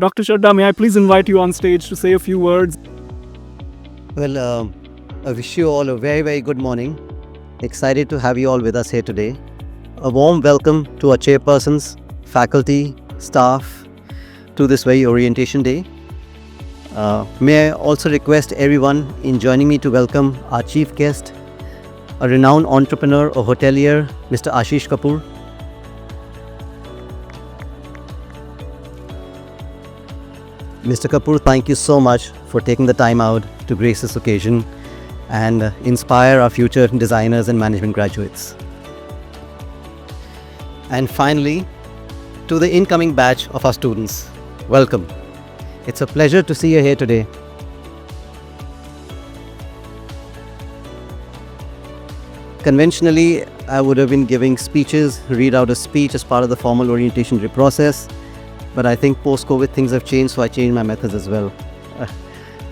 Dr. Chadha, may I please invite you on stage to say a few words? Well, I wish you all a very, very good morning. Excited to have you all with us here today. A warm welcome to our chairpersons, faculty, staff to this very orientation day. May I also request everyone in joining me to welcome our chief guest, a renowned entrepreneur, a hotelier, Mr. Ashish Kapoor. Mr. Kapoor, thank you so much for taking the time out to grace this occasion and inspire our future designers and management graduates. And finally, to the incoming batch of our students, welcome. It's a pleasure to see you here today. Conventionally, I would have been giving speeches, read out a speech as part of the formal orientation day process. But I think post-COVID things have changed, so I changed my methods as well.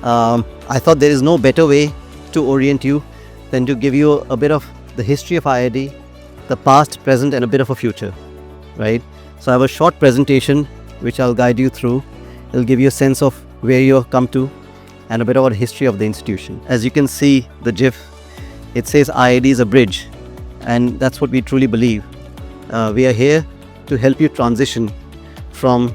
I thought there is no better way to orient you than to give you a bit of the history of IIAD, the past, present, and a bit of a future, right? So I have a short presentation which I'll guide you through. It'll give you a sense of where you've come to and a bit about the history of the institution. As you can see, the GIF, it says IIAD is a bridge, and that's what we truly believe. We are here to help you transition from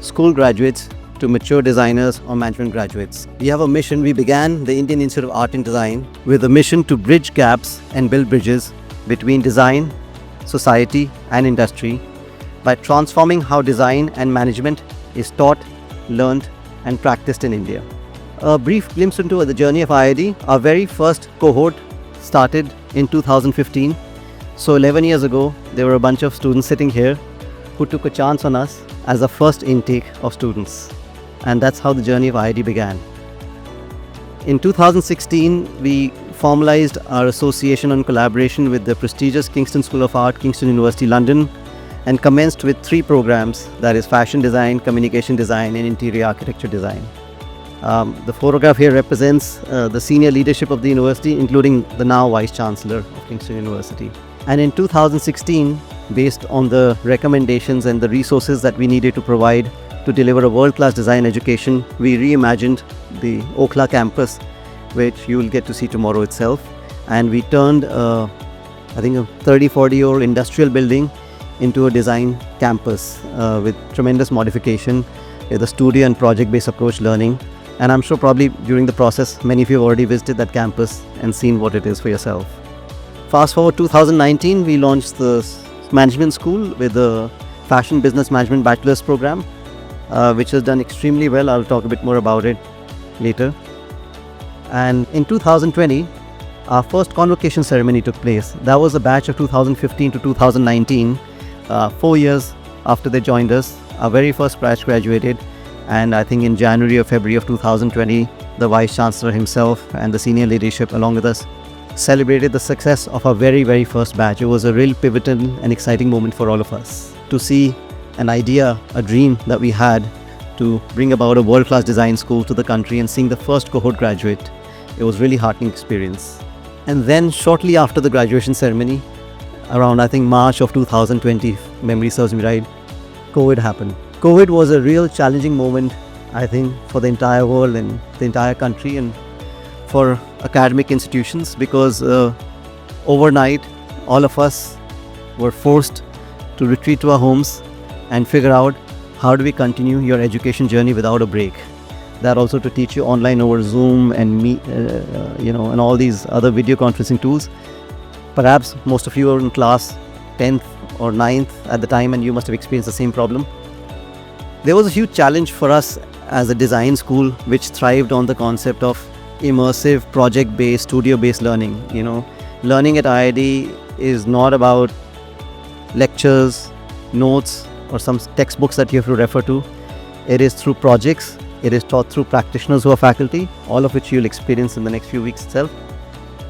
school graduates to mature designers or management graduates. We have a mission. We began the Indian Institute of Art and Design with a mission to bridge gaps and build bridges between design, society and industry by transforming how design and management is taught, learned and practiced in India. A brief glimpse into the journey of IIAD. Our very first cohort started in 2015. So 11 years ago, there were a bunch of students sitting here who took a chance on us as the first intake of students. And that's how the journey of IIAD began. In 2016, we formalized our association and collaboration with the prestigious Kingston School of Art, Kingston University, London, and commenced with 3 programs, that is fashion design, communication design, and interior architecture design. The photograph here represents the senior leadership of the university, including the now Vice Chancellor of Kingston University. And in 2016, based on the recommendations and the resources that we needed to provide to deliver a world-class design education, we reimagined the Okhla campus, which you will get to see tomorrow itself. And we turned, I think, a 30-40-year-old industrial building into a design campus with tremendous modification, with a studio and project-based approach learning. And I'm sure probably during the process, many of you have already visited that campus and seen what it is for yourself. Fast forward 2019, we launched the management school with the fashion business management bachelor's program, which has done extremely well. I'll talk a bit more about it later. And in 2020, our first convocation ceremony took place. That was a batch of 2015 to 2019, 4 years after they joined us. Our very first batch graduated, and I think in January or February of 2020, the Vice Chancellor himself and the senior leadership along with us celebrated the success of our very, very first batch. It was a real pivotal and exciting moment for all of us to see an idea, a dream that we had to bring about a world-class design school to the country, and seeing the first cohort graduate. It was really heartening experience. And then shortly after the graduation ceremony, around I think March of 2020, if memory serves me right, COVID happened. COVID was a real challenging moment, I think, for the entire world and the entire country and for academic institutions, because overnight all of us were forced to retreat to our homes and figure out how do we continue your education journey without a break. That also to teach you online over Zoom and Meet, and all these other video conferencing tools. Perhaps most of you were in class 10th or 9th at the time, and you must have experienced the same problem. There was a huge challenge for us as a design school which thrived on the concept of immersive, project-based, studio-based learning. Learning at IIAD is not about lectures, notes, or some textbooks that you have to refer to. It is through projects. It is taught through practitioners who are faculty, all of which you'll experience in the next few weeks itself.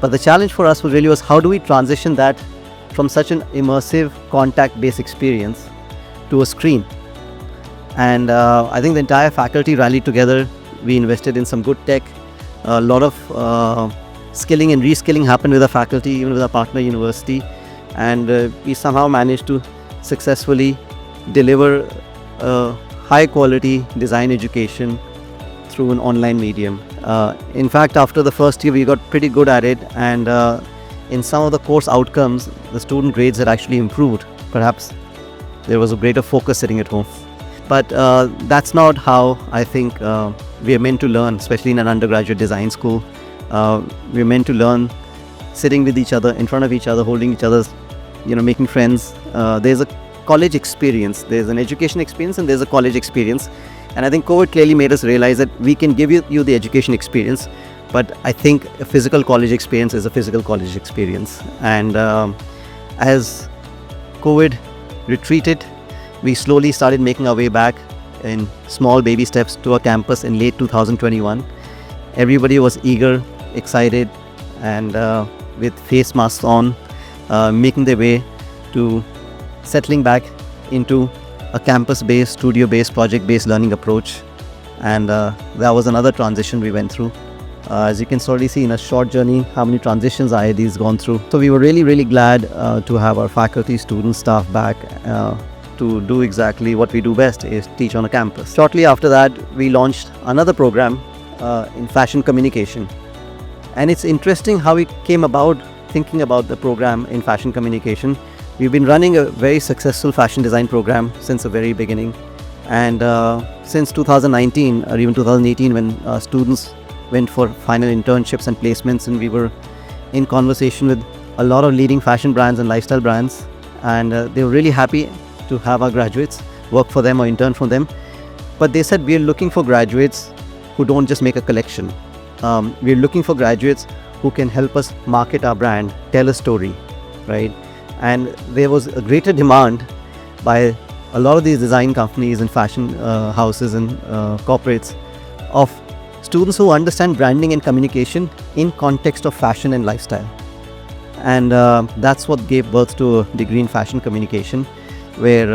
But the challenge for us was how do we transition that from such an immersive, contact-based experience to a screen? And I think the entire faculty rallied together. We invested in some good tech. A lot of skilling and reskilling happened with our faculty, even with our partner university. And we somehow managed to successfully deliver a high quality design education through an online medium. In fact, after the first year, we got pretty good at it, and in some of the course outcomes, the student grades had actually improved. Perhaps there was a greater focus sitting at home. But that's not how I think we are meant to learn, especially in an undergraduate design school. We're meant to learn sitting with each other, in front of each other, holding each other's, making friends. There's a college experience, there's an education experience, and there's a college experience. And I think COVID clearly made us realize that we can give you the education experience, but I think a physical college experience is a physical college experience. And as COVID retreated, we slowly started making our way back in small baby steps to our campus in late 2021. Everybody was eager, excited, and with face masks on, making their way to settling back into a campus-based, studio-based, project-based learning approach. And that was another transition we went through. As you can already see in a short journey how many transitions IIAD has gone through. So we were really, really glad to have our faculty, students, staff back to do exactly what we do best, is teach on a campus. Shortly after that, we launched another program in fashion communication. And it's interesting how we came about thinking about the program in fashion communication. We've been running a very successful fashion design program since the very beginning. And since 2019 or even 2018, when students went for final internships and placements, and we were in conversation with a lot of leading fashion brands and lifestyle brands, and they were really happy to have our graduates work for them or intern for them. But they said, we're looking for graduates who don't just make a collection. We're looking for graduates who can help us market our brand, tell a story, right? And there was a greater demand by a lot of these design companies and fashion houses and corporates of students who understand branding and communication in context of fashion and lifestyle. And that's what gave birth to a degree in fashion communication, where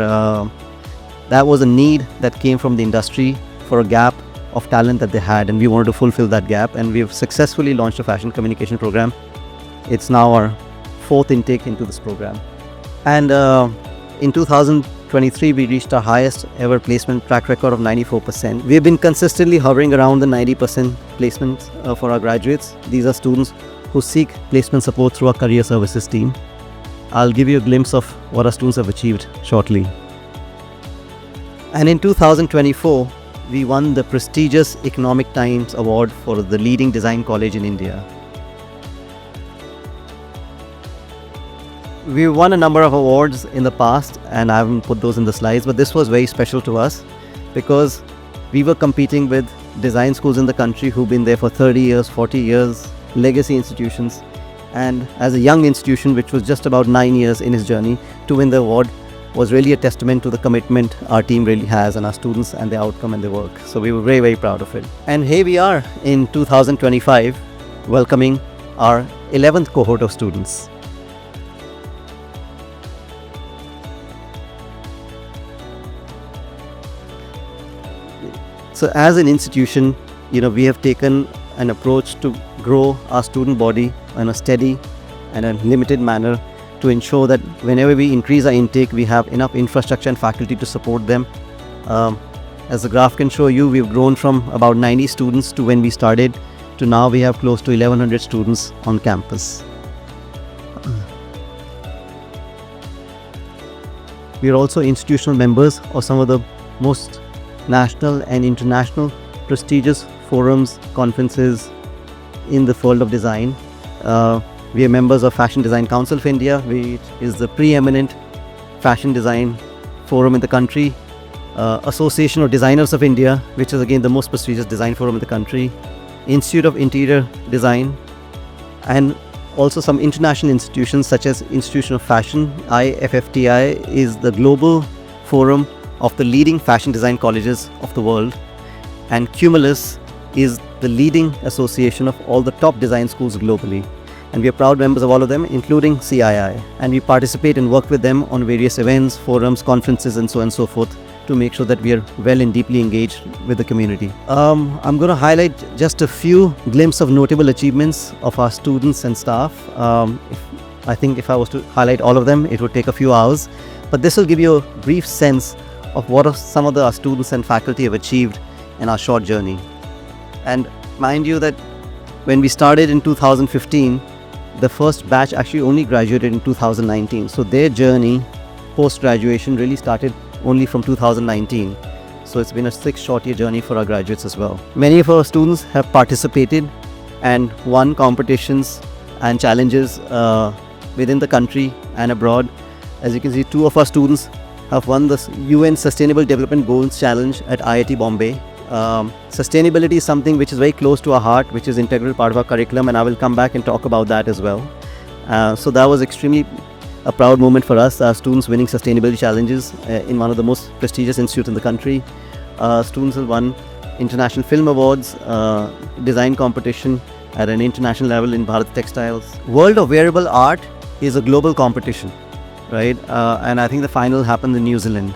that was a need that came from the industry for a gap of talent that they had, and we wanted to fulfill that gap, and we've successfully launched a fashion communication program. It's now our fourth intake into this program. And in 2023, we reached our highest ever placement track record of 94%. We've been consistently hovering around the 90% placements for our graduates. These are students who seek placement support through our career services team. I'll give you a glimpse of what our students have achieved shortly. And in 2024, we won the prestigious Economic Times Award for the leading design college in India. We won a number of awards in the past, and I haven't put those in the slides, but this was very special to us because we were competing with design schools in the country who've been there for 30 years, 40 years, legacy institutions. And as a young institution, which was just about 9 years in its journey, to win the award was really a testament to the commitment our team really has, and our students and their outcome and their work. So we were very, very proud of it. And here we are in 2025, welcoming our 11th cohort of students. So as an institution, we have taken an approach to grow our student body in a steady and a limited manner, to ensure that whenever we increase our intake, we have enough infrastructure and faculty to support them. As the graph can show you, we've grown from about 90 students to when we started to now we have close to 1100 students on campus. We are also institutional members of some of the most national and international prestigious forums, conferences in the world of design. We are members of Fashion Design Council of India, which is the preeminent fashion design forum in the country. Association of Designers of India, which is again the most prestigious design forum in the country. Institute of Interior Design, and also some international institutions such as Institution of Fashion. IFFTI is the global forum of the leading fashion design colleges of the world, and Cumulus is the leading association of all the top design schools globally. And we are proud members of all of them, including CII. And we participate and work with them on various events, forums, conferences, and so on and so forth, to make sure that we are well and deeply engaged with the community. I'm going to highlight just a few glimpses of notable achievements of our students and staff. I think if I was to highlight all of them, it would take a few hours. But this will give you a brief sense of what some of the students and faculty have achieved in our short journey. And mind you that when we started in 2015, the first batch actually only graduated in 2019. So their journey post-graduation really started only from 2019. So it's been a 6 short year journey for our graduates as well. Many of our students have participated and won competitions and challenges within the country and abroad. As you can see, 2 of our students have won the UN Sustainable Development Goals Challenge at IIT Bombay. Sustainability is something which is very close to our heart, which is integral part of our curriculum, and I will come back and talk about that as well. So that was extremely a proud moment for us, our students winning sustainability challenges in one of the most prestigious institutes in the country. Students have won international film awards, design competition at an international level in Bharat Textiles. World of Wearable Art is a global competition, right? And I think the final happened in New Zealand.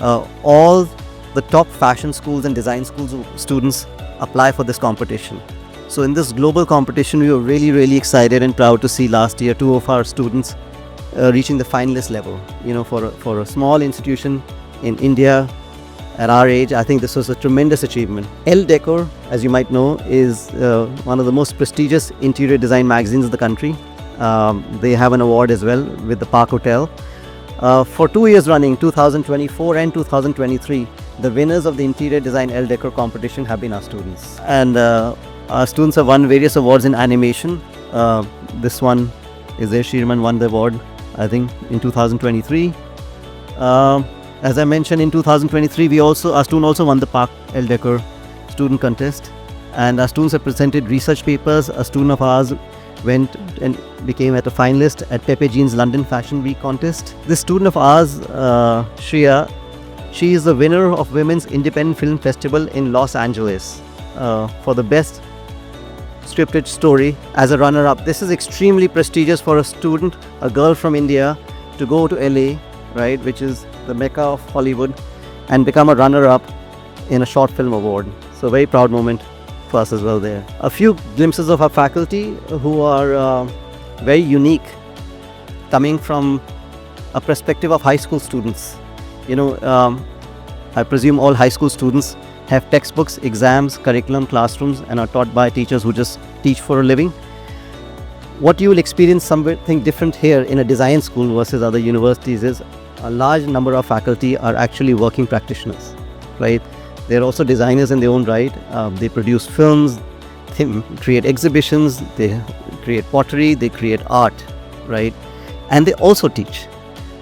All the top fashion schools and design schools students apply for this competition. So in this global competition, we were really excited and proud to see last year 2 of our students reaching the finalist level. You know, for a small institution in India at our age, I think this was a tremendous achievement. Elle Decor, as you might know, is one of the most prestigious interior design magazines in the country. They have an award as well with the Park Hotel. For 2 years running, 2024 and 2023, the winners of the interior design Elle Decor competition have been our students. And our students have won various awards in animation. This one is Shirman won the award, I think, in 2023. As I mentioned, in 2023, our student also won the Park Elle Decor student contest. And our students have presented research papers. A student of ours went and became a finalist at Pepe Jean's London Fashion Week contest. This student of ours, Shreya, she is the winner of Women's Independent Film Festival in Los Angeles for the best scripted story as a runner-up. This is extremely prestigious for a student, a girl from India, to go to LA, right, which is the mecca of Hollywood, and become a runner-up in a short film award. So very proud moment for us as well there. A few glimpses of our faculty who are very unique, coming from a perspective of high school students. You know, I presume all high school students have textbooks, exams, curriculum, classrooms, and are taught by teachers who just teach for a living. What you will experience something different here in a design school versus other universities is a large number of faculty are actually working practitioners, right? They're also designers in their own right. They produce films, they create exhibitions, they create pottery, they create art, right? And they also teach.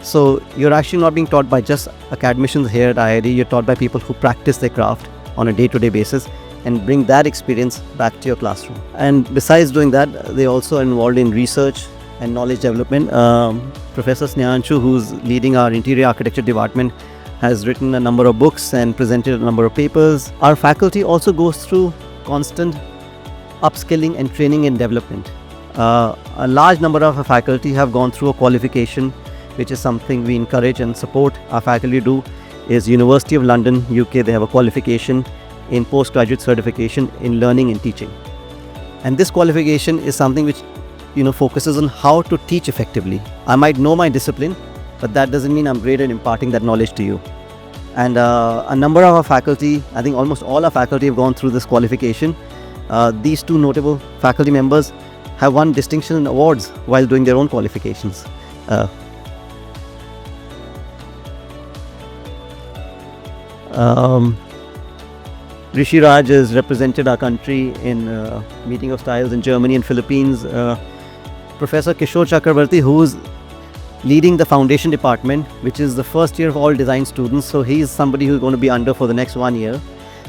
So you're actually not being taught by just academicians here at IIAD, you're taught by people who practice their craft on a day-to-day basis and bring that experience back to your classroom. And besides doing that, they also are involved in research and knowledge development. Professor Snehanshu, who's leading our interior architecture department, has written a number of books and presented a number of papers. Our faculty also goes through constant upskilling and training and development. A large number of our faculty have gone through a qualification, which is something we encourage and support our faculty do, is University of London, UK. They have a qualification in postgraduate certification in learning and teaching. And this qualification is something which, you know, focuses on how to teach effectively. I might know my discipline, but that doesn't mean I'm great at imparting that knowledge to you. And a number of our faculty, I think almost all our faculty have gone through this qualification. These 2 notable faculty members have won distinction and awards while doing their own qualifications. Rishi Raj has represented our country in Meeting of Styles in Germany and Philippines. Professor Kishore Chakrabarti, who is leading the foundation department, which is the first year of all design students. So he is somebody who's going to be under for the next 1 year.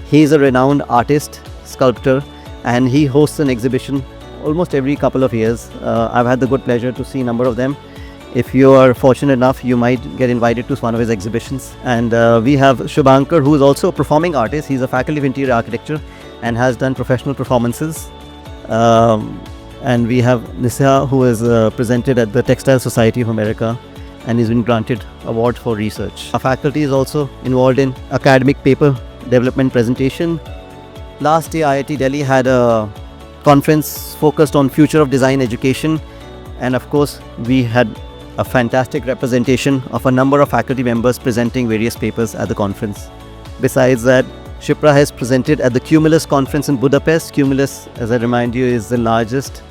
He is a renowned artist, sculptor, and he hosts an exhibition almost every couple of years. I've had the good pleasure to see a number of them. If you are fortunate enough, you might get invited to one of his exhibitions. And we have Shubhankar, who is also a performing artist. He's a faculty of interior architecture and has done professional performances. And we have Nisha, who is presented at the Textile Society of America and has been granted award for research. Our faculty is also involved in academic paper development presentation. Last year, IIT Delhi had a conference focused on future of design education. And of course, we had a fantastic representation of a number of faculty members presenting various papers at the conference. Besides that, Shipra has presented at the Cumulus conference in Budapest. Cumulus, as I remind you, is the largest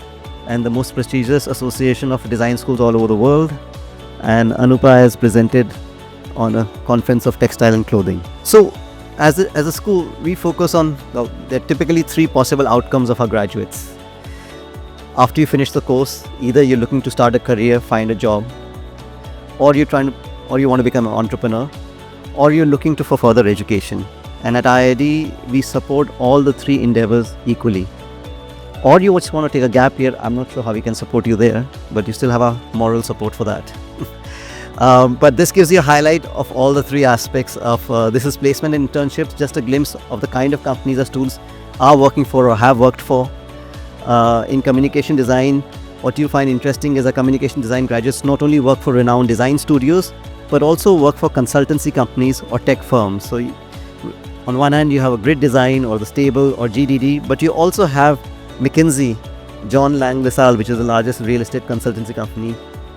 and the most prestigious association of design schools all over the world. And Anupa has presented on a conference of textile and clothing. So, as a school, we focus on, there are typically three possible outcomes of our graduates. After you finish the course, either you're looking to start a career, find a job, or you want to become an entrepreneur, or you're looking for further education. And at IIAD, we support all the three endeavors equally. Or you just want to take a gap year, I'm not sure how we can support you there, but you still have our moral support for that. But this gives you a highlight of all the three aspects of this is placement and internships, just a glimpse of the kind of companies our students are working for or have worked for. In communication design, what you'll find interesting is our communication design graduates not only work for renowned design studios, but also work for consultancy companies or tech firms. So on one hand, you have a Grid Design or the Stable or GDD, but you also have McKinsey, John Lang LaSalle, which is the largest real estate consultancy company,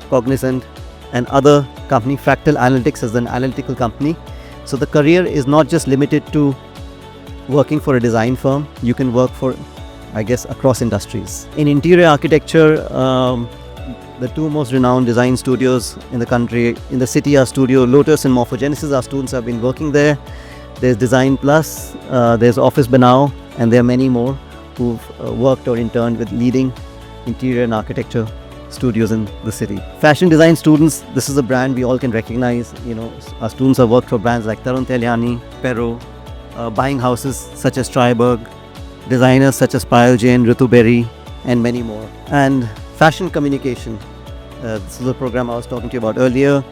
Cognizant, and other company, Fractal Analytics as an analytical company. So the career is not just limited to working for a design firm. You can work for, I guess, across industries. In interior architecture, the two most renowned design studios in the country, in the city, are Studio Lotus and Morphogenesis. Our students have been working there. There's Design Plus, there's Office Banao, and there are many more who've worked or interned with leading interior and architecture studios in the city. Fashion design students, this is a brand we all can recognize. You know, our students have worked for brands like Tarun Tahiliani, Perro, buying houses such as Triberg, designers such as Payal Jain, Ritu Berry, and many more. And fashion communication, this is the program I was talking to you about earlier.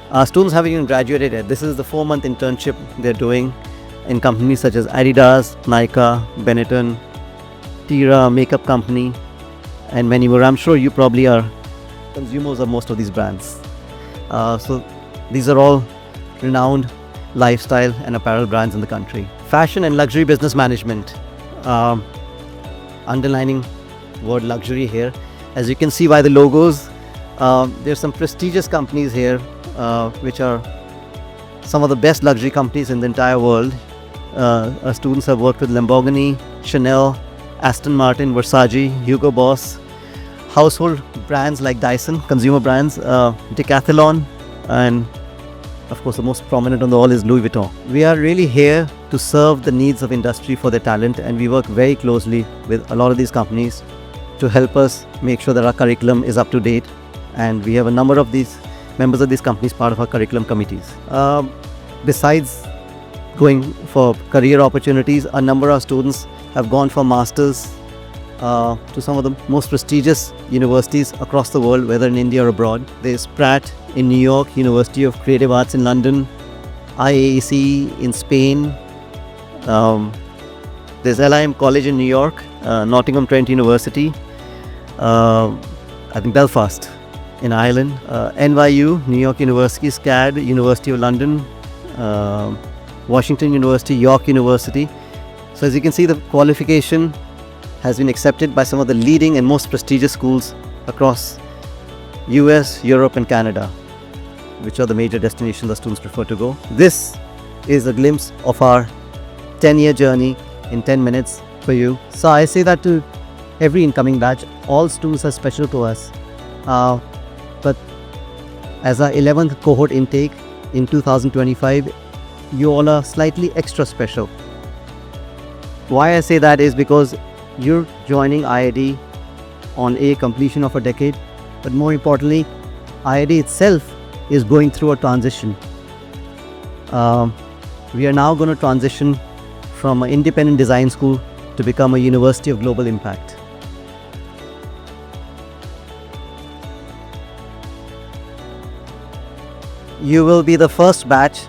Our students haven't even graduated yet. This is the 4-month internship they're doing in companies such as Adidas, Nykaa, Benetton, Tira, makeup company, and many more. I'm sure you probably are consumers of most of these brands. So these are all renowned lifestyle and apparel brands in the country. Fashion and luxury business management. Underlining word luxury here. As you can see by the logos, there's some prestigious companies here, which are some of the best luxury companies in the entire world. Our students have worked with Lamborghini, Chanel, Aston Martin, Versace, Hugo Boss, household brands like Dyson, consumer brands, Decathlon, and of course the most prominent on the all is Louis Vuitton. We are really here to serve the needs of industry for their talent, and we work very closely with a lot of these companies to help us make sure that our curriculum is up to date, and we have a number of these members of these companies part of our curriculum committees. Besides going for career opportunities, a number of students have gone for masters to some of the most prestigious universities across the world, whether in India or abroad. There's Pratt in New York, University of Creative Arts in London, IAAC in Spain. There's LIM College in New York, Nottingham Trent University, I think Belfast in Ireland, NYU, New York University, SCAD, University of London, Washington University, York University. So as you can see, the qualification has been accepted by some of the leading and most prestigious schools across US, Europe and Canada, which are the major destinations the students prefer to go. This is a glimpse of our 10-year journey in 10 minutes for you. So I say that to every incoming batch, all students are special to us. But as our 11th cohort intake in 2025, you all are slightly extra special. Why I say that is because you're joining IIAD on a completion of a decade, but more importantly, IIAD itself is going through a transition. We are now going to transition from an independent design school to become a university of global impact. You will be the first batch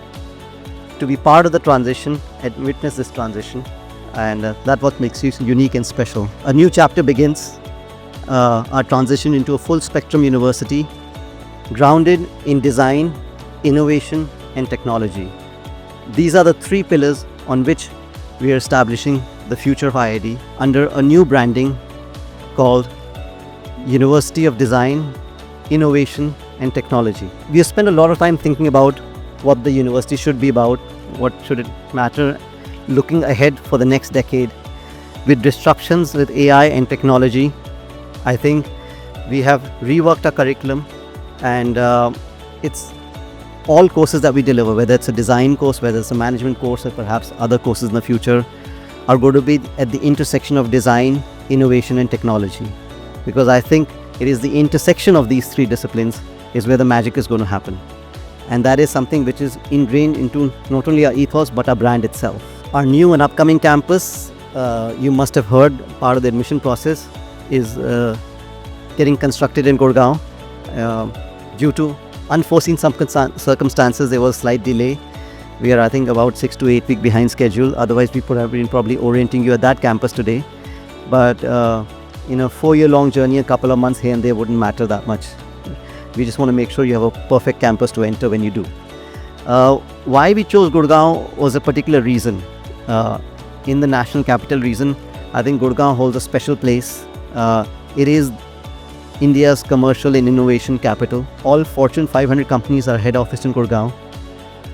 to be part of the transition and witness this transition, and that's what makes you unique and special. A new chapter begins, our transition into a full spectrum university grounded in design, innovation and technology. These are the three pillars on which we are establishing the future of IIAD under a new branding called University of Design, Innovation and technology. We have spent a lot of time thinking about what the university should be about, what should it matter, looking ahead for the next decade. With disruptions with AI and technology, I think we have reworked our curriculum, and it's all courses that we deliver, whether it's a design course, whether it's a management course, or perhaps other courses in the future, are going to be at the intersection of design, innovation and technology. Because I think it is the intersection of these three disciplines is where the magic is going to happen. And that is something which is ingrained into not only our ethos but our brand itself. Our new and upcoming campus, you must have heard, part of the admission process is getting constructed in Gurgaon. Due to unforeseen circumstances, there was a slight delay. We are, I think, about 6 to 8 weeks behind schedule. Otherwise, we could have been probably orienting you at that campus today. But in a 4-year-long journey, a couple of months here and there wouldn't matter that much. We just want to make sure you have a perfect campus to enter when you do. Why we chose Gurgaon was a particular reason. In the national capital region, I think Gurgaon holds a special place. It is India's commercial and innovation capital. All Fortune 500 companies are head office in Gurgaon.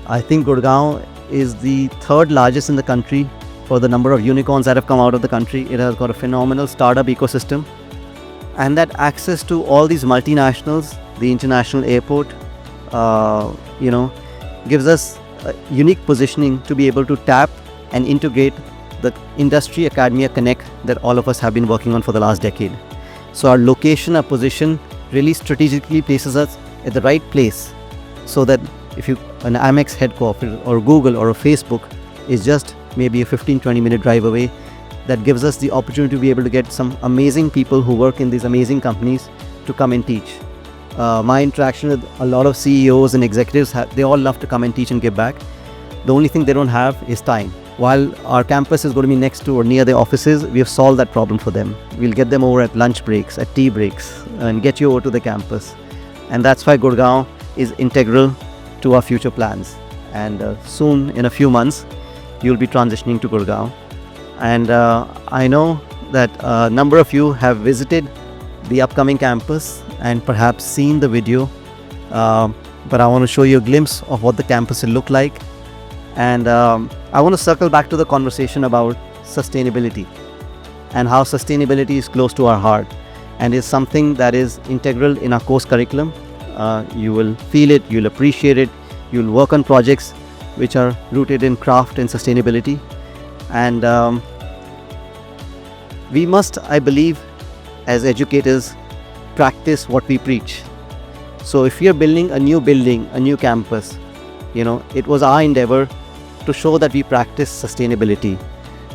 I think Gurgaon is the third largest in the country for the number of unicorns that have come out of the country. It has got a phenomenal startup ecosystem, and that access to all these multinationals, the international airport, gives us a unique positioning to be able to tap and integrate the industry academia connect that all of us have been working on for the last decade. So our location, our position really strategically places us at the right place, so that if an Amex headquarters or Google or a Facebook is just maybe a 15-20 minute drive away, that gives us the opportunity to be able to get some amazing people who work in these amazing companies to come and teach. My interaction with a lot of CEOs and executives, they all love to come and teach and give back. The only thing they don't have is time. While our campus is going to be next to or near their offices, we have solved that problem for them. We'll get them over at lunch breaks, at tea breaks, and get you over to the campus. And that's why Gurgaon is integral to our future plans. And soon, in a few months, you'll be transitioning to Gurgaon. And I know that a number of you have visited the upcoming campus and perhaps seen the video. But I want to show you a glimpse of what the campus will look like. And I want to circle back to the conversation about sustainability and how sustainability is close to our heart and is something that is integral in our course curriculum. You will feel it, you'll appreciate it, you'll work on projects which are rooted in craft and sustainability. And we must, I believe, as educators, practice what we preach. So if you're building a new campus, it was our endeavor to show that we practice sustainability.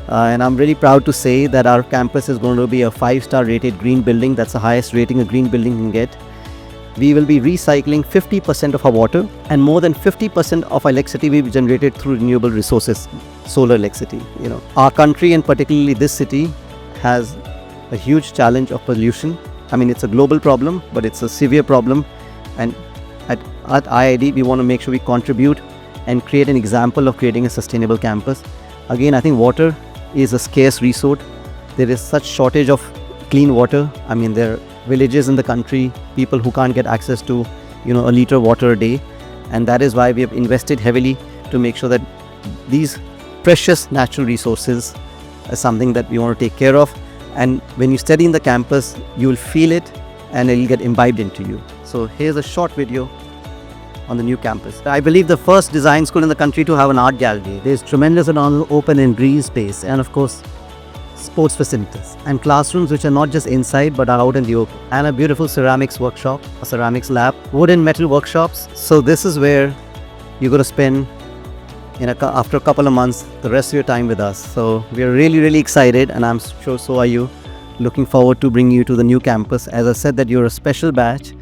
And I'm really proud to say that our campus is going to be a 5-star rated green building. That's the highest rating a green building can get. We will be recycling 50% of our water, and more than 50% of our electricity will be generated through renewable resources, solar electricity. Our country, and particularly this city, has a huge challenge of pollution. I mean, it's a global problem, but it's a severe problem. And at IIAD, we want to make sure we contribute and create an example of creating a sustainable campus. Again, I think water is a scarce resource. There is such shortage of clean water. I mean, there are villages in the country, people who can't get access to, a liter of water a day. And that is why we have invested heavily to make sure that these precious natural resources are something that we want to take care of. And when you study in the campus, you will feel it and it will get imbibed into you. So here's a short video on the new campus. I believe the first design school in the country to have an art gallery. There's tremendous amount of open and green space, and of course, sports facilities and classrooms which are not just inside but are out in the open, and a beautiful ceramics workshop, a ceramics lab, wood and metal workshops. So this is where you're going to spend after a couple of months the rest of your time with us. So we are really excited, and I'm sure so are you. Looking forward to bringing you to the new campus. As I said, that you're a special batch.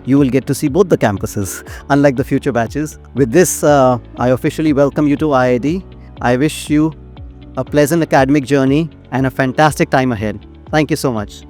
You will get to see both the campuses, unlike the future batches. With this, I officially welcome you to IIAD. I wish you a pleasant academic journey and a fantastic time ahead. Thank you so much.